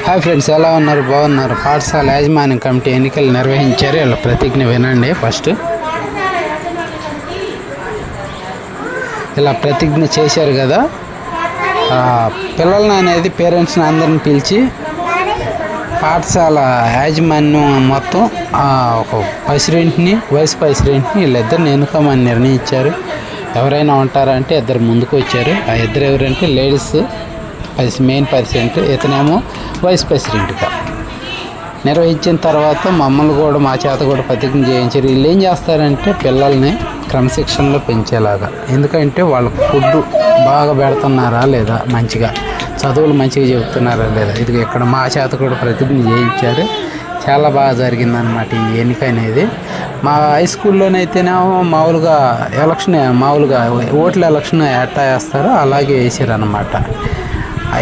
Hi friends, ఎలా ఉన్నారు? బాగున్నారు? పాఠశాల యాజమాన్య కమిటీ ఎన్నికలు నిర్వహించారు. వీళ్ళ ప్రతిజ్ఞ వినండి. ఫస్ట్ ఇలా ప్రతిజ్ఞ చేశారు కదా, పిల్లల్ని అనేది పేరెంట్స్ని అందరిని పిలిచి పాఠశాల యాజమాన్యం మొత్తం ఒక ప్రెసిడెంట్ని, వైస్ ప్రెసిడెంట్ని వీళ్ళిద్దరిని ఎన్నుకోమని నిర్ణయించారు. ఎవరైనా ఉంటారంటే ఇద్దరు ముందుకు వచ్చారు. ఆ ఇద్దరు ఎవరంటే లేడీస్ మెయిన్ ప్రెసిడెంట్, ఇతనేమో వైస్ ప్రెసిడెంట్గా నిర్వహించిన తర్వాత మమ్మల్ని కూడా మా చేత కూడా ప్రతిజ్ఞ చేయించారు. వీళ్ళు ఏం చేస్తారంటే పిల్లల్ని క్రమశిక్షణలో పెంచేలాగా, ఎందుకంటే వాళ్ళకు ఫుడ్ బాగా పెడుతున్నారా లేదా, మంచిగా చదువులు మంచిగా చెబుతున్నారా లేదా, ఇది ఇక్కడ మా చేత కూడా ప్రతిజ్ఞ చేయించారు. చాలా బాగా జరిగిందనమాట ఈ ఎన్నిక అనేది. మా హై స్కూల్లోనైతేనేమో మామూలుగా ఓట్ల ఎలక్షన్ ఎట్టా వేస్తారో అలాగే వేసారనమాట.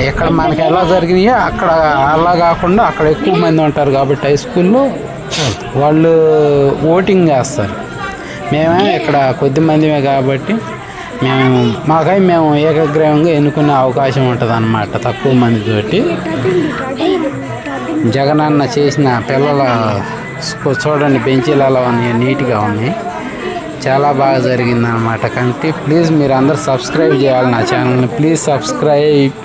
ఎక్కడ మనకి ఎలా జరిగినాయో అక్కడ అలా కాకుండా అక్కడ ఎక్కువ మంది ఉంటారు కాబట్టి హై స్కూల్లో వాళ్ళు ఓటింగ్ చేస్తారు. మేమే ఇక్కడ కొద్ది మందిమే కాబట్టి మేము ఏకగ్రీవంగా ఎన్నుకునే అవకాశం ఉంటుంది అన్నమాట. తక్కువ మందితోటి జగనన్న చేసిన పిల్లల చూడండి, బెంచీలు అలా ఉన్నాయి, నీట్గా ఉన్నాయి. చాలా బాగా జరిగింది అన్నమాట కమిటీ. ప్లీజ్ మీరు అందరూ సబ్స్క్రైబ్ చేయాలి నా ఛానల్ని. Please subscribe.